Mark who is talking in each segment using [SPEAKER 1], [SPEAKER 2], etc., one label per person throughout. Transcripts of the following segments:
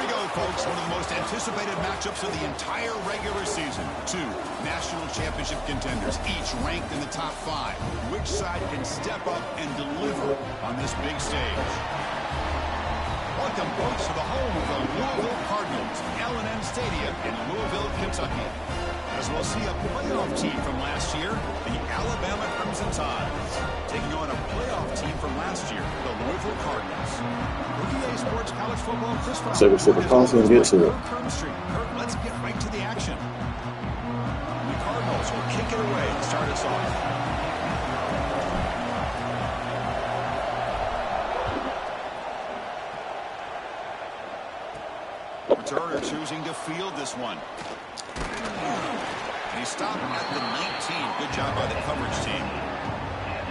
[SPEAKER 1] we go, folks. One of the most anticipated matchups of the entire regular season. Two national championship contenders, each ranked in the top 5. Which side can step up and deliver on this big stage? Welcome, folks, to the home of the Louisville Cardinals, L&N Stadium in Louisville, Kentucky. As we'll see a playoff team from last year, the Alabama Crimson Tides, taking on a playoff team from last year, the Louisville Cardinals. EA Sports College Football, Chris Fox.
[SPEAKER 2] So we're confident and get to it.
[SPEAKER 1] Kurt, let's get right to the action. The Cardinals will kick it away to start us off. Turner choosing to field this one. And he stopped at the 19. Good job by the coverage team.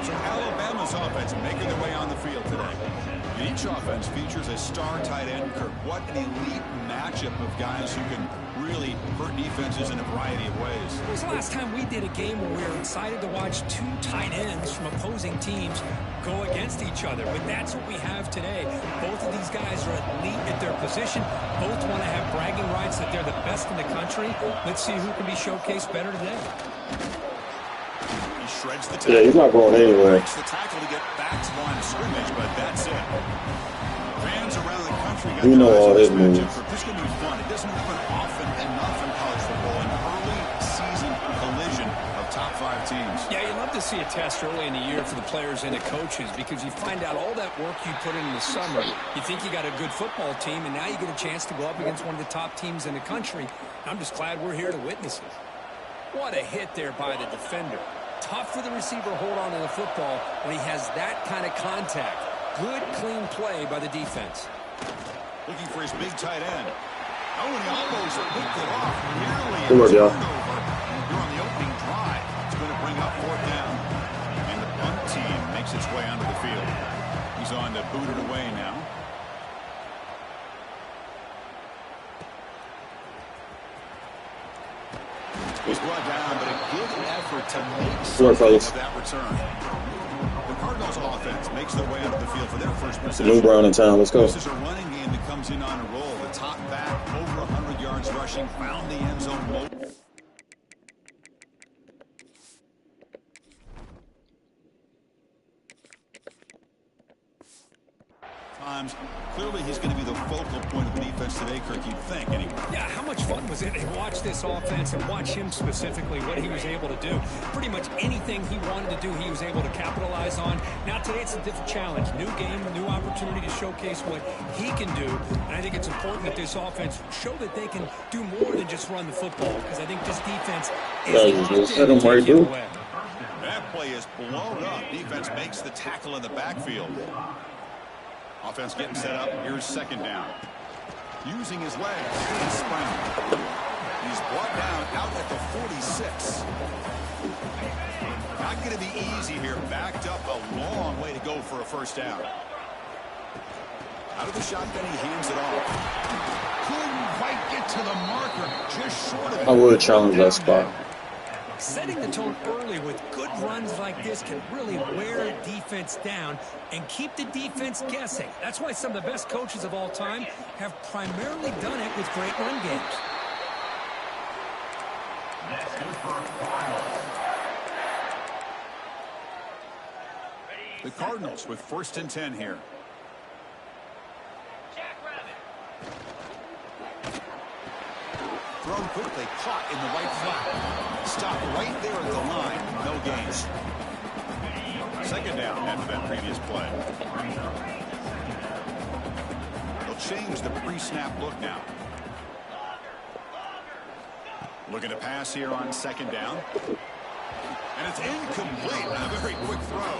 [SPEAKER 1] So Alabama's offense making their way on the field today. And each offense features a star tight end. Kurt, what an elite matchup of guys who can really hurt defenses in a variety of ways.
[SPEAKER 3] When was the last time we did a game where we were excited to watch two tight ends from opposing teams go against each other? But that's what we have today. Both of these guys are elite at their position. Both want to have bragging rights that they're the best in the country. Let's see who can be showcased better today.
[SPEAKER 1] He shreds the tackle.
[SPEAKER 2] Yeah, he's not going anywhere.
[SPEAKER 1] Breaks the tackle to get back to the line of scrimmage, but that's it. Fans around the country got
[SPEAKER 2] we know all his moves.
[SPEAKER 1] This is going to be fun. It doesn't happen often enough in college football. An early season collision of top 5 teams.
[SPEAKER 3] Yeah, you love to see a test early in the year for the players and the coaches because you find out all that work you put in the summer. You think you got a good football team, and now you get a chance to go up against one of the top teams in the country. I'm just glad we're here to witness it. What a hit there by the defender. Tough for the receiver to hold on to the football when he has that kind of contact. Good, clean play by the defense.
[SPEAKER 1] Looking for his big tight end. Oh, and he almost picked it off. Nearly a
[SPEAKER 2] y'all.
[SPEAKER 1] turnover. Here on the opening drive. It's going to bring up 4th down. And the punt team makes its way onto the field. He's on to boot it away now. He's brought down, but a good effort to make something of that return. The Cardinals offense makes their way onto the field for their first possession.
[SPEAKER 2] New Brown in town. Let's go.
[SPEAKER 1] This is a running game that comes in on a roll. The top back, over 100 yards rushing, found the end zone. Clearly, he's going to be the focal point of the defense today, Kirk, you'd think, anyway.
[SPEAKER 3] Yeah, how much fun was it to watch this offense and watch him specifically, what he was able to do. Pretty much anything he wanted to do, he was able to capitalize on. Now, today, it's a different challenge. New game, new opportunity to showcase what he can do. And I think it's important that this offense show that they can do more than just run the football, because I think this defense is
[SPEAKER 1] That play is blown up. Defense makes the tackle in the backfield. Offense getting set up. Here's 2nd down. Using his legs. He's sprinting. He's brought down out at the 46. Not going to be easy here. Backed up a long way to go for a 1st down. Out of the shotgun, he hands it off. Couldn't quite get to the marker. Just short of.
[SPEAKER 2] I would challenge that spot.
[SPEAKER 3] Setting the tone early with good runs like this can really wear a defense down and keep the defense guessing. That's why some of the best coaches of all time have primarily done it with great run games.
[SPEAKER 1] The Cardinals with 1st and 10 here. Thrown quickly, caught in the right flat. Stopped right there at the line. No gains. 2nd down after that previous play. They'll change the pre-snap look now. Looking to pass here on 2nd down. And it's incomplete. A very quick throw.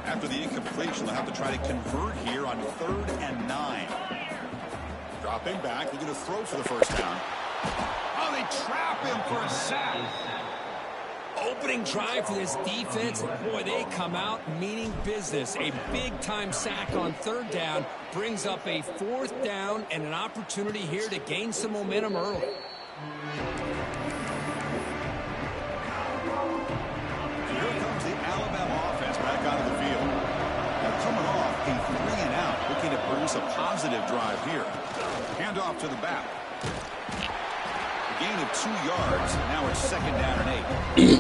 [SPEAKER 1] After the incompletion, they'll have to try to convert here on 3rd and 9. Dropping back, looking to throw for the 1st down. Oh, they trap him for a sack.
[SPEAKER 3] Opening drive for this defense, boy, they come out meaning business. A big-time sack on 3rd down brings up a 4th down and an opportunity here to gain some momentum early.
[SPEAKER 1] And here comes the Alabama offense back onto the field. They're coming off a 3-and-out produce a positive drive here. Hand off to the back. A gain of 2 yards. Now it's 2nd down and 8.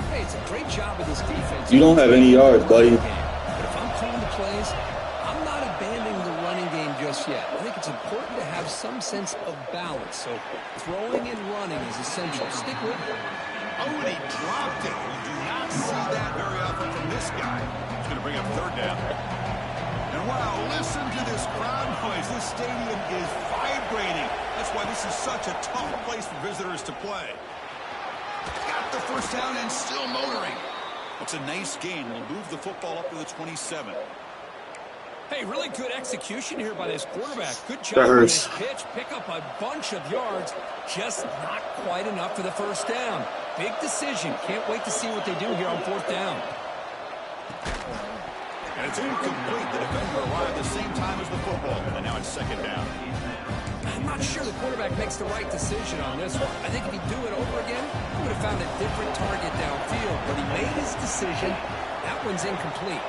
[SPEAKER 3] Hey, it's a great job of this defense.
[SPEAKER 2] You don't have any yards, buddy.
[SPEAKER 3] But if I'm calling the plays, I'm not abandoning the running game just yet. I think it's important to have some sense of balance. So throwing and running is essential. Stick with it.
[SPEAKER 1] Oh, and he dropped it. You do not see that very often from this guy. He's going to bring up 3rd down. And wow, listen to this crowd noise. This stadium is vibrating. That's why this is such a tough place for visitors to play. Got the 1st down and still motoring. It's a nice gain. We'll move the football up to the 27.
[SPEAKER 3] Hey, really good execution here by this quarterback. Good job on this pitch. Pick up a bunch of yards. Just not quite enough for the 1st down. Big decision. Can't wait to see what they do here on 4th down.
[SPEAKER 1] And it's incomplete. The defender arrived at the same time as the football. And now it's 2nd down.
[SPEAKER 3] I'm not sure the quarterback makes the right decision on this one. I think if he'd do it over again, he would have found a different target downfield. But he made his decision. That one's incomplete.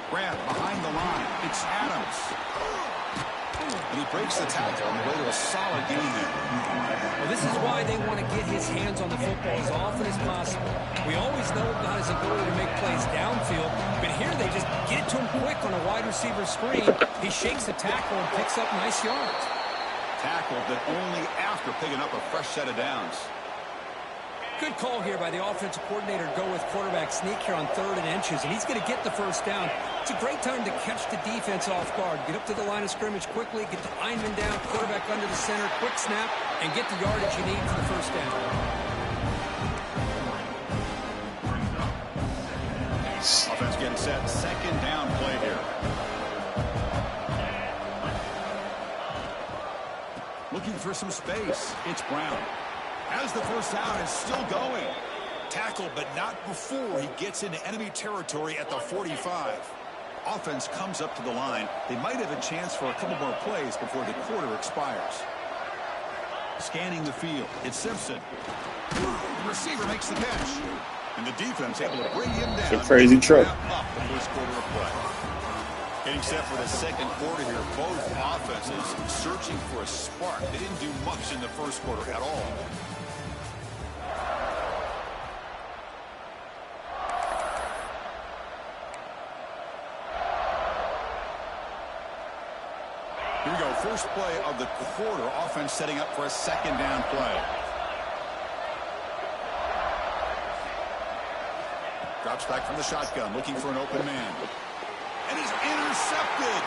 [SPEAKER 1] Grab behind the line. It's Adams. And he breaks the tackle on the way to a solid gain there.
[SPEAKER 3] Well, this is why they want to get his hands on the football as often as possible. We always know about his ability to make plays downfield, but here they just get it to him quick on a wide receiver screen. He shakes the tackle and picks up nice yards.
[SPEAKER 1] Tackled, but only after picking up a fresh set of downs.
[SPEAKER 3] Good call here by the offensive coordinator. Go with quarterback sneak here on 3rd and inches, and he's going to get the 1st down. It's a great time to catch the defense off guard. Get up to the line of scrimmage quickly, get the lineman down, quarterback under the center, quick snap, and get the yardage you need for the 1st down.
[SPEAKER 1] Offense getting set. 2nd down play here. Looking for some space. It's Brown. As the 1st down is still going. Tackle, but not before he gets into enemy territory at the 45. Offense comes up to the line. They might have a chance for a couple more plays before the quarter expires. Scanning the field. It's Simpson. The receiver makes the catch. And the defense able to bring him down.
[SPEAKER 2] It's a crazy truck.
[SPEAKER 1] Up the 1st quarter of play. Getting set for the 2nd quarter here. Both offenses searching for a spark. They didn't do much in the 1st quarter at all. Here we go. First play of the quarter. Offense setting up for a 2nd down play. Drops back from the shotgun, looking for an open man. And is intercepted.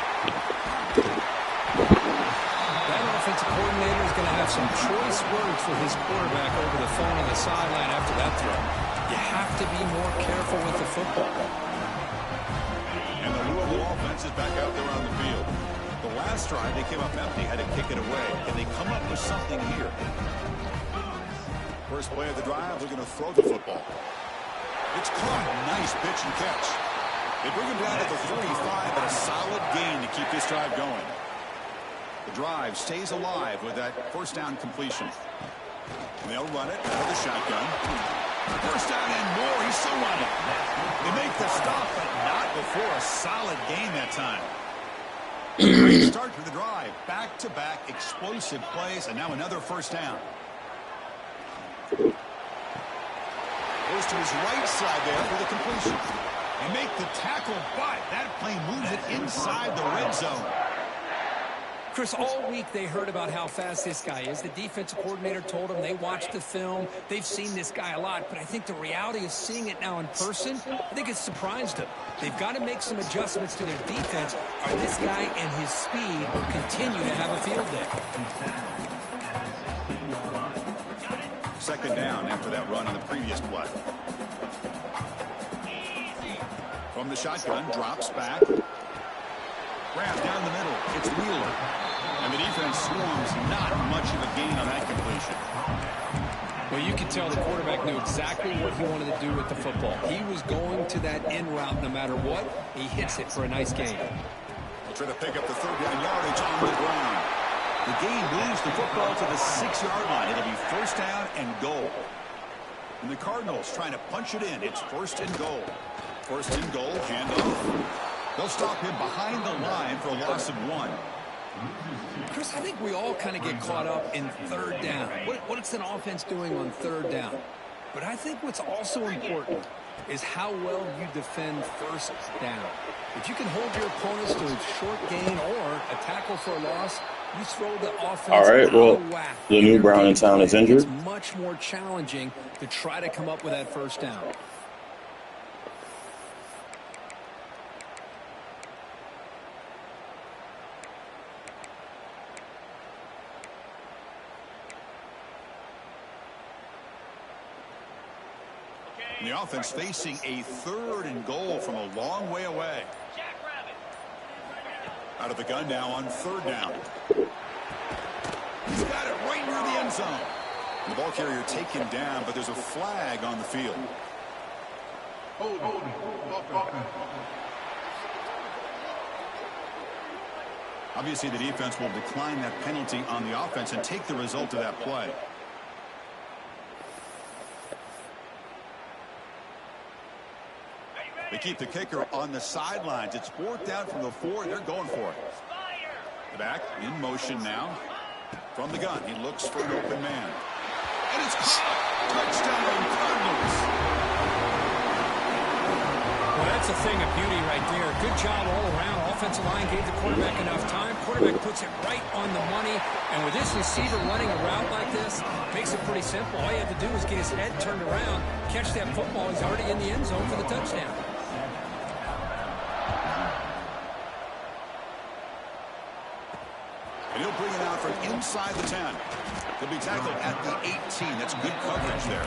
[SPEAKER 3] That offensive coordinator is going to have some choice words for his quarterback over the phone on the sideline after that throw. You have to be more careful with the football.
[SPEAKER 1] And the Louisville offense is back out there on the field. The last drive, they came up empty, had to kick it away. Can they come up with something here? First play of the drive, they're going to throw the football. It's caught. Nice pitch and catch. They bring him down to the 45, but a solid gain to keep this drive going. The drive stays alive with that 1st down completion. And they'll run it out of the shotgun. 1st down and more. He's still running. They make the stop, but not before a solid gain that time. Great start to the drive. Back-to-back explosive plays, and now another 1st down. Goes to his right side there for the completion. They make the tackle, but that play moves it inside the red zone.
[SPEAKER 3] Chris, all week they heard about how fast this guy is. The defensive coordinator told them they watched the film. They've seen this guy a lot, but I think the reality of seeing it now in person, I think it's surprised them. They've got to make some adjustments to their defense, or this guy and his speed will continue to have a field day.
[SPEAKER 1] 2nd down after that run on the previous play. From the shotgun, drops back. Grab down the middle. It's Wheeler. And the defense swarms. Not much of a gain on that completion.
[SPEAKER 3] Well, you can tell the quarterback knew exactly what he wanted to do with the football. He was going to that end route no matter what. He hits it for a nice gain.
[SPEAKER 1] We'll try to pick up the 3rd down yardage on the ground. The gain moves the football to the 6-yard line. It'll be 1st down and goal. And the Cardinals trying to punch it in. It's 1st and goal. First and goal, handoff. They'll stop him behind the line for a loss of 1.
[SPEAKER 3] Chris, I think we all kind of get caught up in third down. What's an offense doing on third down? But I think what's also important is how well you defend first down. If you can hold your opponents to a short gain or a tackle for a loss, you throw the offense
[SPEAKER 2] All right, well,
[SPEAKER 3] out of whack.
[SPEAKER 2] the new Brown in town is injured.
[SPEAKER 3] It's much more challenging to try to come up with that first down.
[SPEAKER 1] And the offense facing a third and goal from a long way away. Out of the gun now on third down. He's got it right near the end zone. The ball carrier taken down, but there's a flag on the field. Obviously, the defense will decline that penalty on the offense and take the result of that play. They keep the kicker on the sidelines. It's 4th down from the 4. They're going for it. The back in motion now. From the gun, he looks for an open man. And it's caught. Touchdown, Cardinals.
[SPEAKER 3] Well, that's a thing of beauty right there. Good job all around. Offensive line gave the quarterback enough time. Quarterback puts it right on the money. And with this receiver running a route like this, makes it pretty simple. All you have to do is get his head turned around, catch that football. He's already in the end zone for the touchdown.
[SPEAKER 1] And he'll bring it out from inside the 10. He'll be tackled at the 18. That's good coverage there.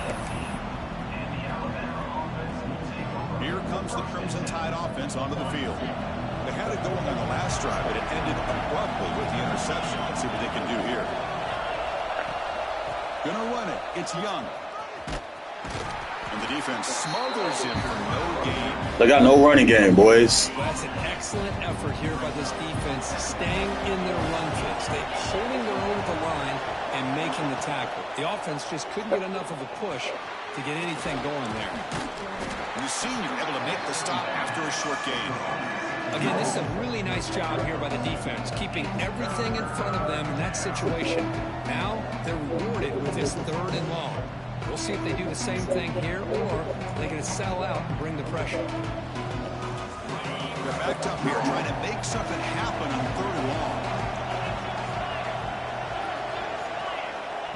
[SPEAKER 1] Here comes the Crimson Tide offense onto the field. They had it going on the last drive, but it ended abruptly with the interception. Let's see what they can do here. Gonna run it. It's Young. And the defense smothers him for no gain.
[SPEAKER 2] They got no running game, boys.
[SPEAKER 3] That's an excellent effort here by this defense, staying in their run fits. They holding their own at the line and making the tackle. The offense just couldn't get enough of a push to get anything going there.
[SPEAKER 1] And the senior able to make the stop after a short gain.
[SPEAKER 3] Again, this is a really nice job here by the defense, keeping everything in front of them in that situation. Now they're rewarded with this 3rd and long. We'll see if they do the same thing here, or they're going to sell out and bring the pressure.
[SPEAKER 1] They're backed up here trying to make something happen on 3rd and long.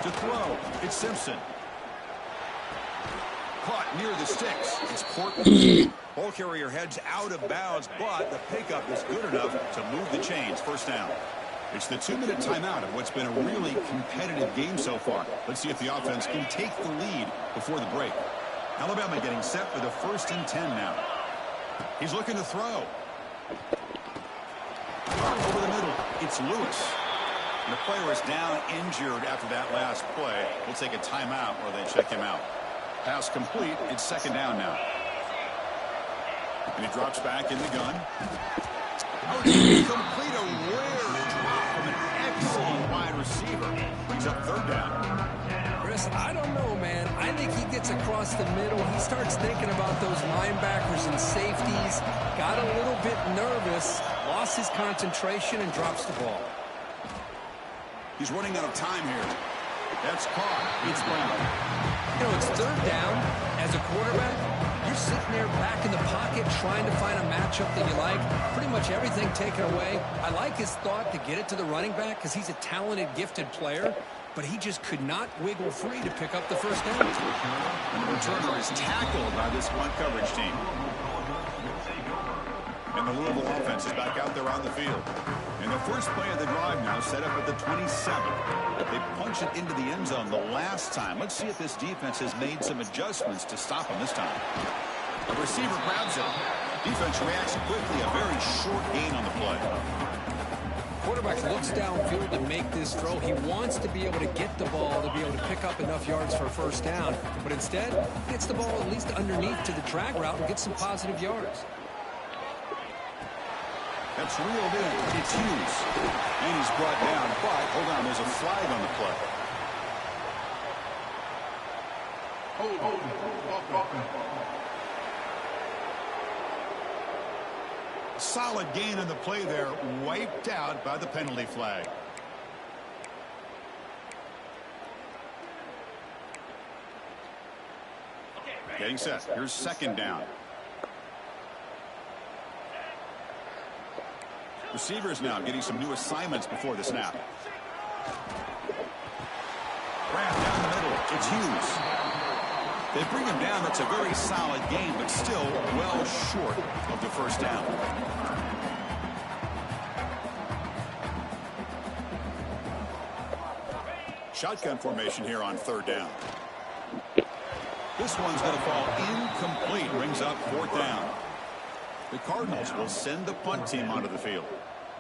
[SPEAKER 1] To throw, it's Simpson. Caught near the sticks. It's Portland. Ball carrier heads out of bounds, but the pickup is good enough to move the chains. First down. It's the 2-minute timeout of what's been a really competitive game so far. Let's see if the offense can take the lead before the break. Alabama getting set for the 1st and 10 now. He's looking to throw. Over the middle, it's Lewis. And the player is down injured after that last play. We'll take a timeout where they check him out. Pass complete. It's 2nd down now. And he drops back in the gun. Oh, complete a rare drop from an excellent wide receiver. Brings up 3rd down.
[SPEAKER 3] Chris, I don't know, man. I think he gets across the middle. He starts thinking about those linebackers and safeties. Got a little bit nervous. Lost his concentration and drops the ball.
[SPEAKER 1] He's running out of time here. That's caught. It's Brown.
[SPEAKER 3] You know, it's 3rd down. As a quarterback, you're sitting there back in the pocket trying to find a matchup that you like. Pretty much everything taken away. I like his thought to get it to the running back because he's a talented, gifted player, but he just could not wiggle free to pick up the first down.
[SPEAKER 1] And the returner is tackled by this punt coverage team. And the Louisville offense is back out there on the field. And the first play of the drive now set up at the 27. They punch it into the end zone the last time. Let's see if this defense has made some adjustments to stop him this time. The receiver grabs it. Defense reacts quickly. A very short gain on the play.
[SPEAKER 3] Quarterback looks downfield to make this throw. He wants to be able to get the ball to be able to pick up enough yards for a first down. But instead, gets the ball at least underneath to the drag route and gets some positive yards.
[SPEAKER 1] That's reeled in. It's Hughes. And he's brought down. But, hold on, there's a flag on the play. Solid gain on the play there, wiped out by the penalty flag. Getting set. Here's second down. Receivers now getting some new assignments before the snap. Grab down the middle. It's Hughes. They bring him down. That's a very solid game, but still well short of the first down. Shotgun formation here on third down. This one's going to fall incomplete. Brings up fourth down. The Cardinals will send the punt team onto the field.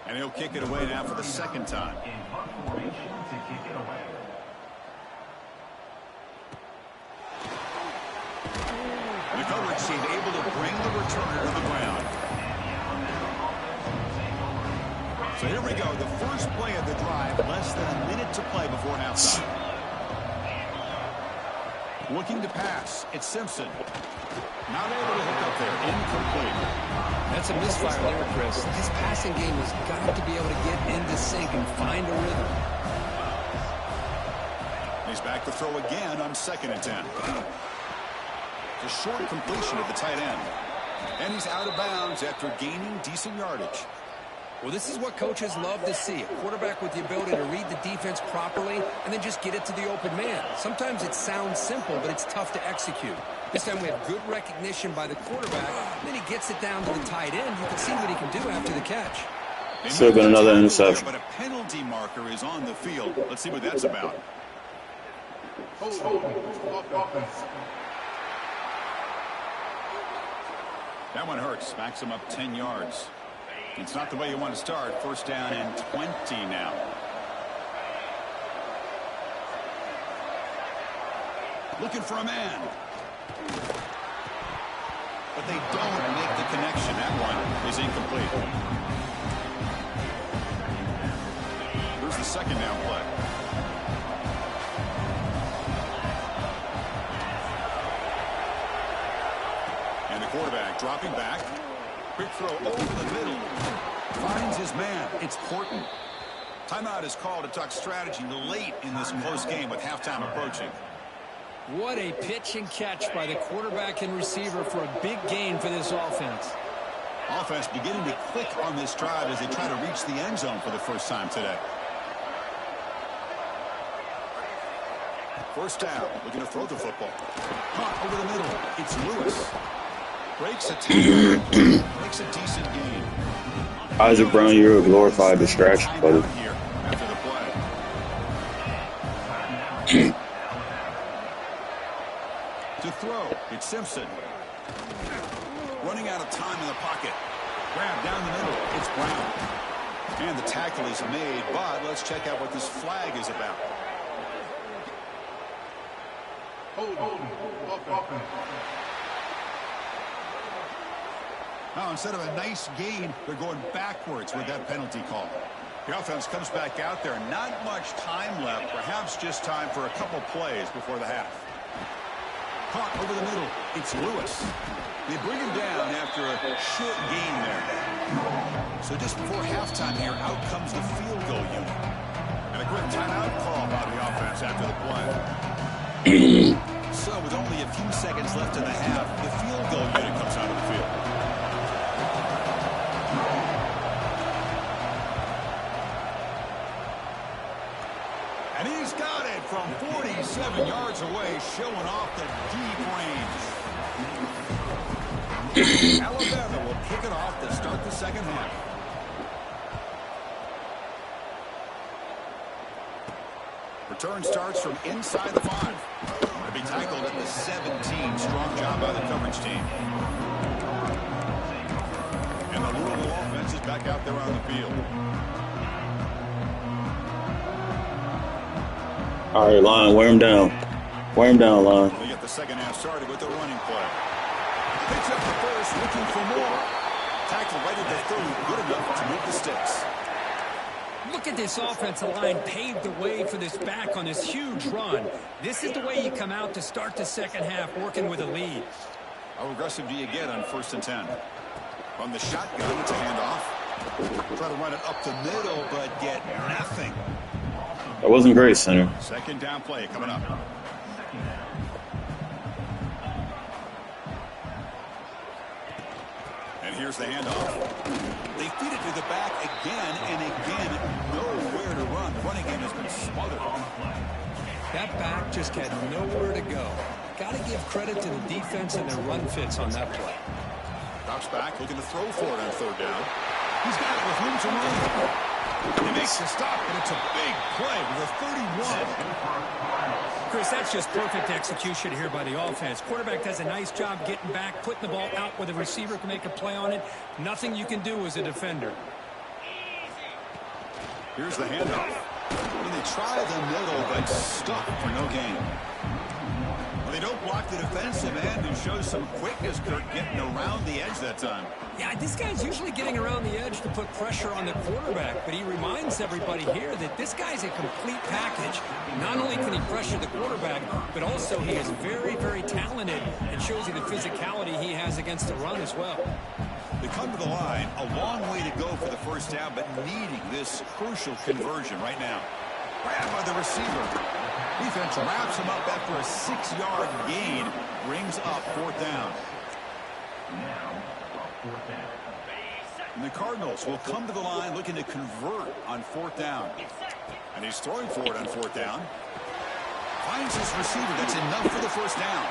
[SPEAKER 1] And he'll kick it away now for the second time. The coverage team able to bring the returner to the ground. So here we go. The first play of the drive. Less than a minute to play before halftime. Looking to pass. It's Simpson. Not able to hook up there. Incomplete.
[SPEAKER 3] That's a misfire there, Chris. This passing game has got to be able to get into sync and find a rhythm.
[SPEAKER 1] He's back to throw again on 2nd and 10. It's a short completion at the tight end. And he's out of bounds after gaining decent yardage.
[SPEAKER 3] Well, this is what coaches love to see. A quarterback with the ability to read the defense properly and then just get it to the open man. Sometimes it sounds simple, but it's tough to execute. This time we have good recognition by the quarterback. Then he gets it down to the tight end. You can see what he can do after the catch.
[SPEAKER 2] Still got another interception.
[SPEAKER 1] But a penalty marker is on the field. Let's see what that's about. That one hurts. Backs him up 10 yards. It's not the way you want to start. First down and 20 now. Looking for a man. But they don't make the connection. That one is incomplete. Here's the second down play. And the quarterback dropping back. Quick throw over the middle. Finds his man. It's Horton. Timeout is called to talk strategy late in this close game with halftime approaching.
[SPEAKER 3] What a pitch and catch by the quarterback and receiver for a big gain for this offense.
[SPEAKER 1] Offense beginning to click on this drive as they try to reach the end zone for the first time today. First down. Looking to throw the football. Caught over the middle. It's Lewis. Breaks a tackle. Makes a decent gain.
[SPEAKER 2] Isaac Brown, you're a glorified distraction, buddy.
[SPEAKER 1] Here after the play. To throw, it's Simpson. Running out of time in the pocket. Grab down the middle. It's Brown. And the tackle is made, but let's check out what this flag is about. Now, instead of a nice gain, they're going backwards with that penalty call. The offense comes back out there. Not much time left. Perhaps just time for a couple plays before the half. Caught over the middle. It's Lewis. They bring him down after a short gain there. So just before halftime here, out comes the field goal unit. And a quick timeout call by the offense after the play. So with only a few seconds left in the half, the field goal unit comes out of the field. And he's got it from 47 yards away, showing off the deep range. Alabama will kick it off to start the second half. Return starts from inside the 5. To be tackled at the 17. Strong job by the coverage team. And the Louisville offense is back out there on the field.
[SPEAKER 2] All right, Line, wear him down. Wear him down, Line.
[SPEAKER 1] They get the second half started with a running play. Picks up the first, looking for more. Tackle right at the 30, good enough to move the sticks.
[SPEAKER 3] Look at this offensive line paved the way for this back on this huge run. This is the way you come out to start the second half working with a lead.
[SPEAKER 1] How aggressive do you get on 1st and 10? From the shotgun, it's a handoff. Try to run it up the middle, but get nothing.
[SPEAKER 2] That wasn't great, center.
[SPEAKER 1] Second down play coming up. And here's the handoff. They feed it to the back again and again. Nowhere to run. The running game has been smothered.
[SPEAKER 3] That back just had nowhere to go. Got to give credit to the defense and their run fits on that play.
[SPEAKER 1] Drops back, looking to throw for it on third down. He's got it with room to run. He makes the stop, and it's a big play with a 31.
[SPEAKER 3] Chris, that's just perfect execution here by the offense. Quarterback does a nice job getting back, putting the ball out where the receiver can make a play on it. Nothing you can do as a defender.
[SPEAKER 1] Here's the handoff. And they try the middle, but stuck for no gain. Well, they don't block the defensive end and show some quickness, Kirk, getting around the edge that time.
[SPEAKER 3] Yeah, this guy's usually getting around the edge to put pressure on the quarterback, but he reminds everybody here that this guy's a complete package. Not only can he pressure the quarterback, but also he is very, very talented and shows you the physicality he has against the run as well.
[SPEAKER 1] They come to the line, a long way to go for the first down, but needing this crucial conversion right now. Grabbed by the receiver. Defense wraps him up after a 6-yard gain. Brings up fourth down. And the Cardinals will come to the line looking to convert on fourth down. And he's throwing for it on fourth down. Finds his receiver. That's enough for the first down.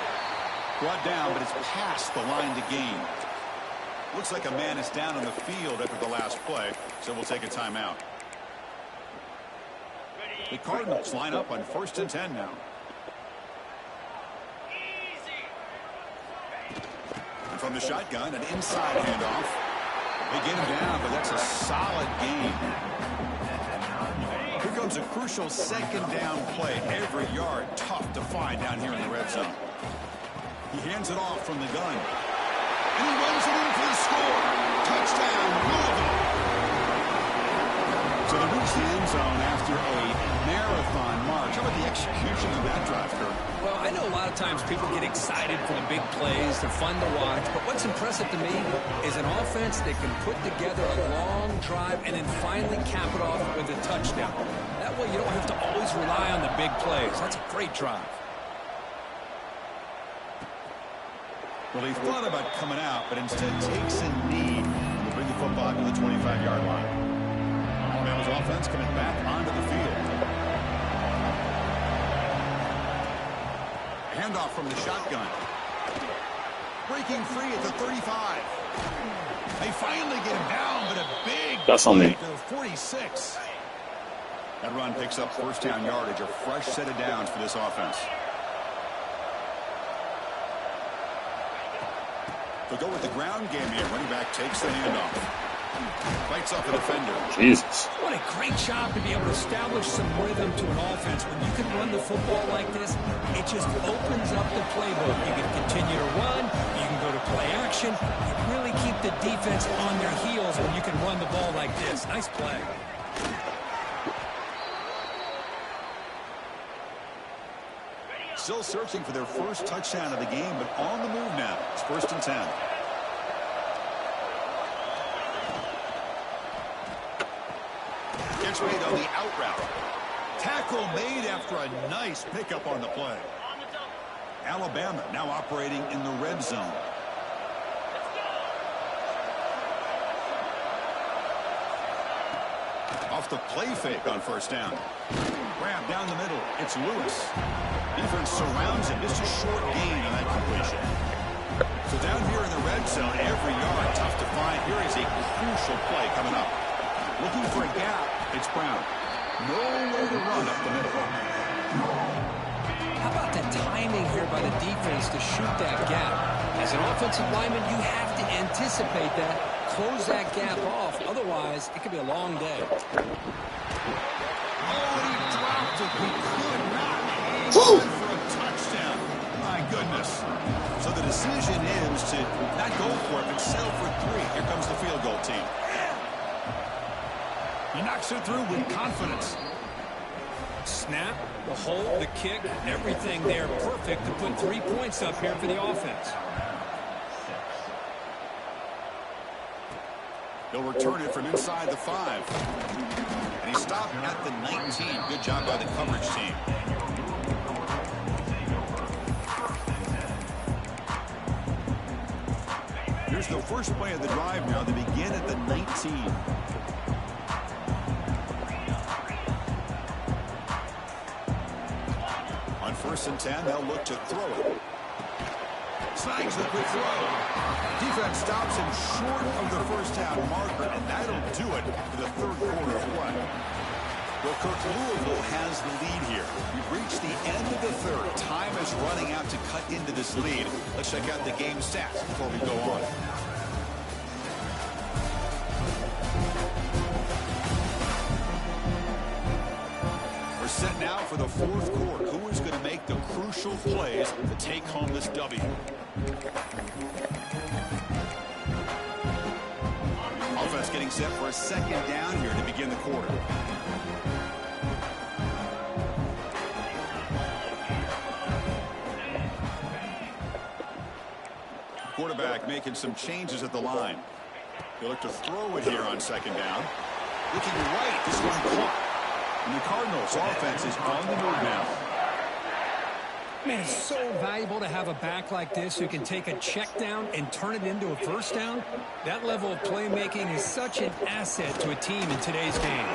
[SPEAKER 1] Brought down, but it's past the line to gain. Looks like a man is down on the field after the last play, so we'll take a timeout. The Cardinals line up on 1st and 10 now. And from the shotgun, an inside handoff. They get him down, but that's a solid gain. Here comes a crucial second down play. Every yard tough to find down here in the red zone. He hands it off from the gun. And he runs it in for the score. Touchdown, Louisville. So they reach the end zone after a marathon march. How about the execution of that drive, Kirk?
[SPEAKER 3] Well, I know a lot of times people get excited for the big plays. They're fun to watch. But what's impressive to me is an offense that can put together a long drive and then finally cap it off with a touchdown. That way you don't have to always rely on the big plays. That's a great drive.
[SPEAKER 1] Well, he thought about coming out, but instead takes a knee to bring the football to the 25-yard line. Alabama's offense coming back onto the field. Handoff from the shotgun. Breaking free at the 35. They finally get him down, but a big
[SPEAKER 2] That's on me.
[SPEAKER 1] to the 46. That run picks up first down yardage, a fresh set of downs for this offense. They'll go with the ground game here. Running back takes the handoff. Fights off a defender.
[SPEAKER 2] Jesus.
[SPEAKER 3] What a great job to be able to establish some rhythm to an offense. When you can run the football like this, it just opens up the playbook. You can continue to run. You can go to play action. You really keep the defense on their heels when you can run the ball like this. Nice play.
[SPEAKER 1] Still searching for their first touchdown of the game, but on the move now. It's 1st and 10. Gets made on the out route. Tackle made after a nice pickup on the play. Alabama now operating in the red zone. Off the play fake on first down. Grab down the middle. It's Lewis. Defense surrounds him. Just a short gain on that completion. So down here in the red zone, every yard tough to find. Here is a crucial play coming up. Looking for a gap. It's Brown. Nowhere to run up the middle.
[SPEAKER 3] How about the timing here by the defense to shoot that gap? As an offensive lineman, you have to anticipate that, close that gap off. Otherwise, it could be a long day.
[SPEAKER 1] Oh, he dropped it. He could not hang on for a touchdown. My goodness. So the decision is to not go for it, but settle for 3. Here comes the field goal team. He knocks it through with confidence.
[SPEAKER 3] Snap, the hold, the kick, everything there perfect to put 3 points up here for the offense.
[SPEAKER 1] He'll return it from inside the 5. And he stopped at the 19. Good job by the coverage team. Here's the first play of the drive now. They begin at the 19. On 1st and 10, they'll look to throw it. Snags the quick throw. Defense stops him short of the first down marker, and that'll do it for the third quarter of play. Well, Cook, Louisville has the lead here. We've reached the end of the third. Time is running out to cut into this lead. Let's check out the game stats before we go on. We're set now for the fourth quarter. Who is going to make the crucial plays to take home this W? Offense getting set for a second down here to begin the quarter. Quarterback making some changes at the line. He'll look to throw it here on second down. Looking right, this one caught. And the Cardinals' offense is on the move now.
[SPEAKER 3] Man, it's so valuable to have a back like this who can take a check down and turn it into a first down. That level of playmaking is such an asset to a team in today's game.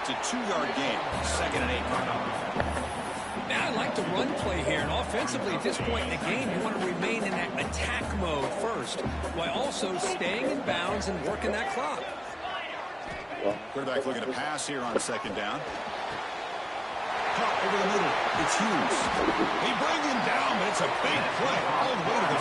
[SPEAKER 1] It's a 2-yard gain, 2nd and 8.
[SPEAKER 3] Now, I like the run play here, and offensively at this point in the game, you want to remain in that attack mode first, while also staying in bounds and working that clock.
[SPEAKER 1] Quarterback looking to pass here on second down. Caught over the middle. It's Hughes. They bring him down, but it's a big play all the way to the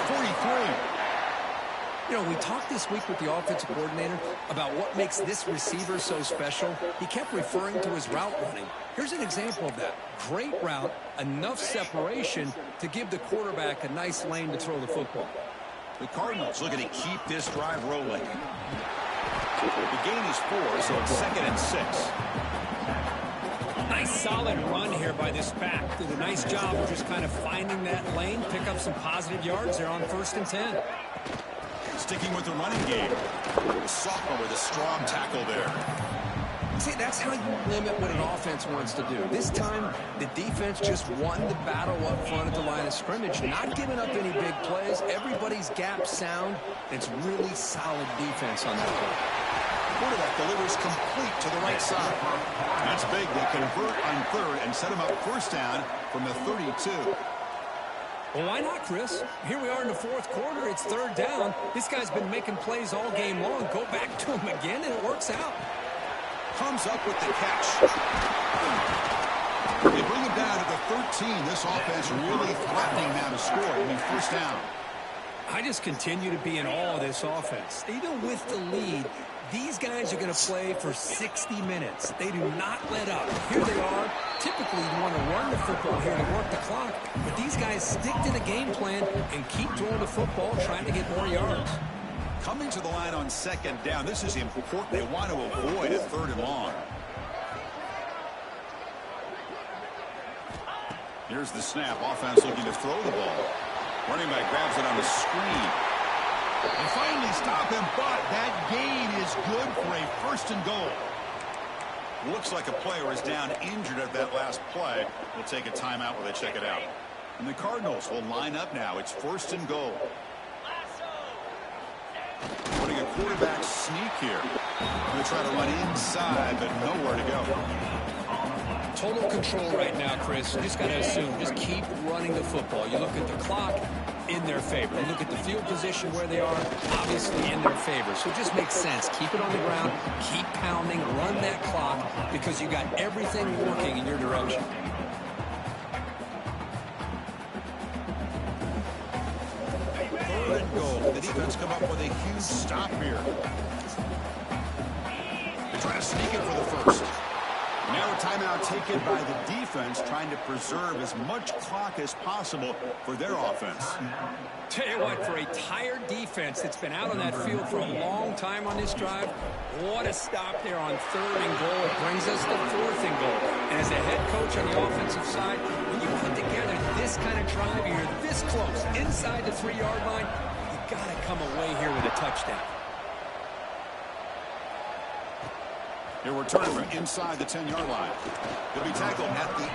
[SPEAKER 1] 43.
[SPEAKER 3] You know, we talked this week with the offensive coordinator about what makes this receiver so special. He kept referring to his route running. Here's an example of that. Great route, enough separation to give the quarterback a nice lane to throw the football.
[SPEAKER 1] The Cardinals looking to keep this drive rolling. The gain is 4, so it's 2nd and 6.
[SPEAKER 3] Nice solid run here by this back. Did a nice job of just kind of finding that lane, pick up some positive yards there on 1st and 10.
[SPEAKER 1] Sticking with the running game. The sophomore with a strong tackle there.
[SPEAKER 3] See, that's how you limit what an offense wants to do. This time, the defense just won the battle up front at the line of scrimmage, not giving up any big plays. Everybody's gap sound. It's really solid defense on that play.
[SPEAKER 1] Quarterback delivers complete to the right side. That's big. They convert on 3rd and set him up first down from the 32.
[SPEAKER 3] Well, why not, Chris? Here we are in the 4th quarter. It's 3rd down. This guy's been making plays all game long. Go back to him again, and it works out.
[SPEAKER 1] Comes up with the catch. They bring him down to the 13. This offense really threatening now to score. I mean, first down.
[SPEAKER 3] I just continue to be in awe of this offense. Even with the lead, these guys are going to play for 60 minutes. They do not let up. Here they are. Typically, you want to run the football here to work the clock, but these guys stick to the game plan and keep throwing the football, trying to get more yards.
[SPEAKER 1] Coming to the line on second down. This is important. They want to avoid a 3rd and long. Here's the snap. Offense looking to throw the ball. Running back grabs it on the screen. They finally stop him, but that gain is good for a 1st and goal. Looks like a player is down injured at that last play. We'll take a timeout while they check it out. And the Cardinals will line up now. It's 1st and goal. Putting a quarterback sneak here. Going to try to run inside, but nowhere to go.
[SPEAKER 3] Total control right now, Chris. You just got to assume. Just keep running the football. You look at the clock, in their favor. You look at the field position where they are, obviously in their favor. So it just makes sense. Keep it on the ground. Keep pounding. Run that clock because you got everything working in your direction.
[SPEAKER 1] Third and goal. The defense come up with a huge stop here. They try to sneak it for the first. Now a timeout taken by the defense, trying to preserve as much clock as possible for their offense.
[SPEAKER 3] Tell you what, for a tired defense that's been out on that field for a long time on this drive, what a stop there on 3rd and goal. It brings us to 4th and goal. And as a head coach on the offensive side, when you put together this kind of drive, you're this close, inside the 3-yard line, you got to come away here with a touchdown.
[SPEAKER 1] He'll return from inside the 10-yard line. He'll be tackled at the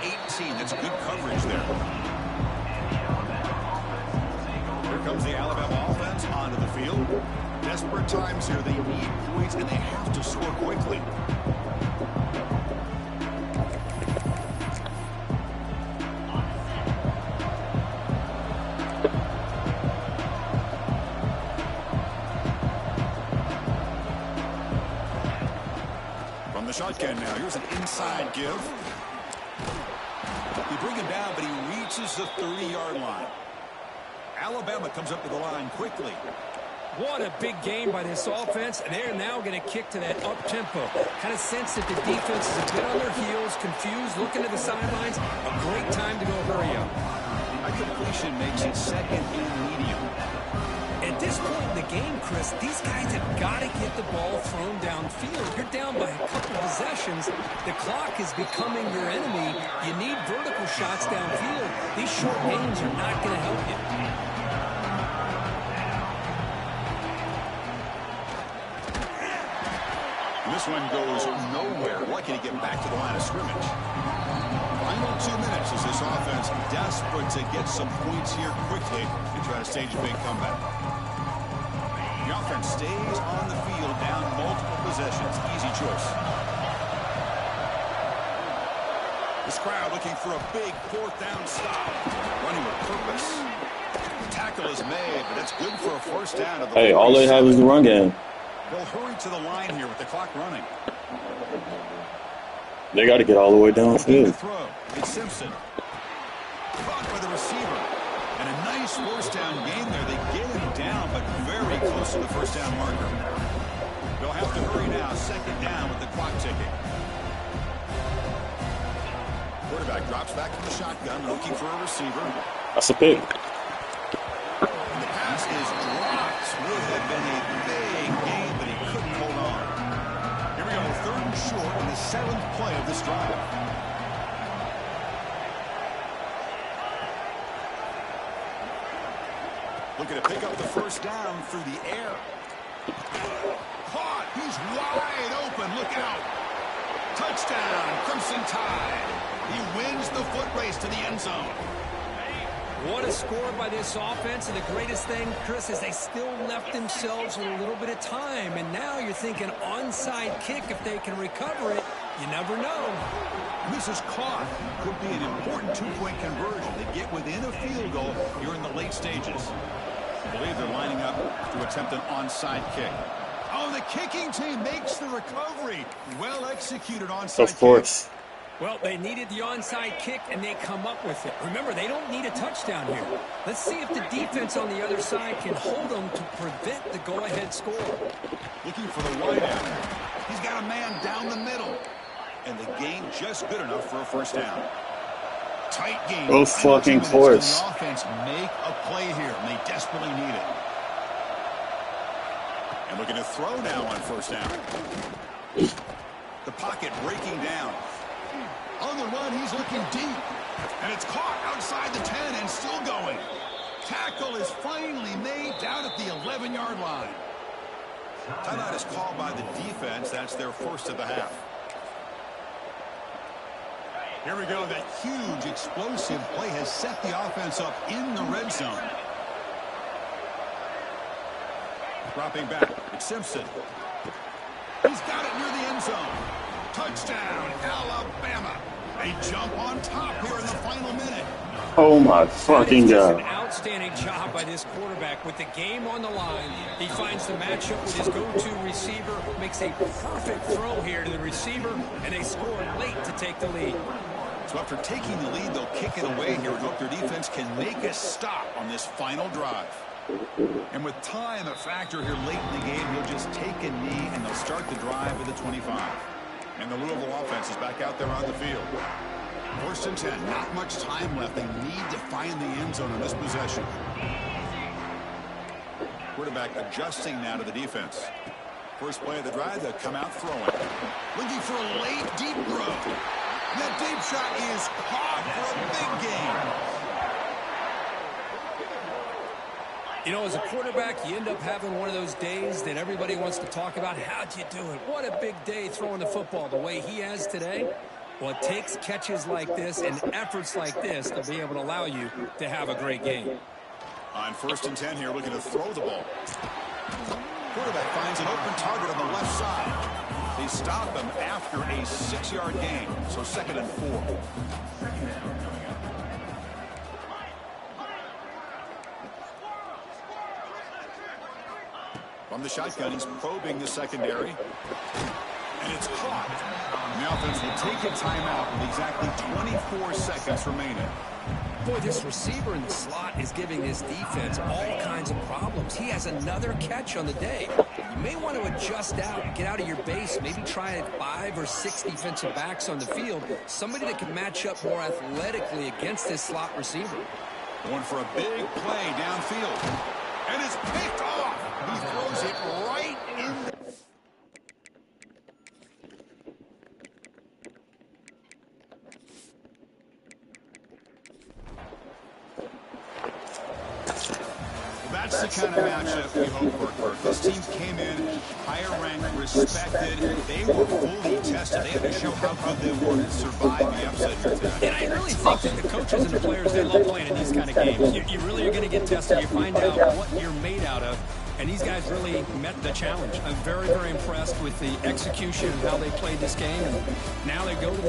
[SPEAKER 1] 18. That's good coverage there. Here comes the Alabama offense onto the field. Desperate times here. They need points, and they have to score quickly. From the shotgun now, here's an inside give. You bring him down, but he reaches the 30-yard line. Alabama comes up to the line quickly.
[SPEAKER 3] What a big game by this offense, and they're now going to kick to that up-tempo. Kind of sense that the defense is a bit on their heels, confused, looking to the sidelines. A great time to go hurry up.
[SPEAKER 1] A completion makes it second and medium.
[SPEAKER 3] At this point in the game, Chris, these guys have got to get the ball thrown downfield. You're down by a couple possessions. The clock is becoming your enemy. You need vertical shots downfield. These short games are not going to help you.
[SPEAKER 1] This one goes nowhere. Lucky to get back to the line of scrimmage. Final 2 minutes as this offense desperate to get some points here quickly and try to stage a big comeback. The offense stays on the field down multiple possessions. Easy choice. This crowd looking for a big fourth down stop. Running with purpose. The tackle is made, but that's good for a first down.
[SPEAKER 2] Hey, all they have is the run game.
[SPEAKER 1] They'll hurry to the line here with the clock running.
[SPEAKER 2] They got to get all the way downfield.
[SPEAKER 1] It's Simpson. Caught by the receiver. And a nice first down gain there. They get him down, but very close to the first down marker. They'll have to hurry now. Second down with the clock ticking. Quarterback drops back from the shotgun, looking for a receiver.
[SPEAKER 2] That's a pick.
[SPEAKER 1] And the pass is dropped. Would have been a big game, but he couldn't hold on. Here we go, third and short in the 7th play of this drive. Looking to pick up the first down through the air. Caught. He's wide open. Look out. Touchdown, Crimson Tide. He wins the foot race to the end zone.
[SPEAKER 3] What a score by this offense, and the greatest thing, Chris, is they still left themselves with a little bit of time, and now you're thinking onside kick if they can recover it. You never know.
[SPEAKER 1] And this is caught. Could be an important two-point conversion to get within a field goal here in the late stages. I believe they're lining up to attempt an onside kick. Oh, the kicking team makes the recovery. Well executed onside kick.
[SPEAKER 2] Of course.
[SPEAKER 3] Well, they needed the onside kick, and they come up with it. Remember, they don't need a touchdown here. Let's see if the defense on the other side can hold them to prevent the go-ahead score.
[SPEAKER 1] Looking for the wideout. He's got a man down the middle. And the gain just good enough for a first down. Tight game.
[SPEAKER 2] Oh, fucking course.
[SPEAKER 1] The offense make a play here, and they desperately need it. And looking to throw now on first down. The pocket breaking down. On the run, he's looking deep. And it's caught outside the 10 and still going. Tackle is finally made down at the 11-yard line. Timeout is called by the defense. That's their first of the half. Here we go. That huge explosive play has set the offense up in the red zone. Dropping back. It's Simpson. He's got it near the end zone. Touchdown, Alabama. A jump on top here in the final minute.
[SPEAKER 2] Oh, my fucking God.
[SPEAKER 3] An outstanding job by this quarterback with the game on the line. He finds the matchup with his go-to receiver, makes a perfect throw here to the receiver, and they score late to take the lead.
[SPEAKER 1] So after taking the lead, they'll kick it away here and hope their defense can make a stop on this final drive. And with time a factor here late in the game, he'll just take a knee and they'll start the drive with a 25. And the Louisville offense is back out there on the field. First and 10, not much time left. They need to find the end zone on this possession. Quarterback adjusting now to the defense. First play of the drive, they'll come out throwing. Looking for a late deep throw. That deep shot is caught for a big gain.
[SPEAKER 3] You know, as a quarterback, you end up having one of those days that everybody wants to talk about. How'd you do it? What a big day throwing the football the way he has today. Well, it takes catches like this and efforts like this to be able to allow you to have a great game.
[SPEAKER 1] On 1st and 10 here, looking to throw the ball. Quarterback finds an open target on the left side. They stop him after a 6-yard gain, so 2nd and 4. From the shotgun, he's probing the secondary. And it's caught. The offense will take a timeout with exactly 24 seconds remaining.
[SPEAKER 3] Boy, this receiver in the slot is giving this defense all kinds of problems. He has another catch on the day. You may want to adjust out, get out of your base, maybe try 5 or 6 defensive backs on the field, somebody that can match up more athletically against this slot receiver.
[SPEAKER 1] Going for a big play downfield. And it's picked off. He throws it right in the... That's the kind of matchup we hope for, Kurt. This team came in higher ranked, respected. They were fully tested. They had to show how good they were to survive the upset here today.
[SPEAKER 3] And I really think that the coaches and the players, they love playing in these kind of games. You really are going to get tested. You find out what you're made out of. And these guys really met the challenge. I'm very, very impressed with the execution and how they played this game. And now they go to the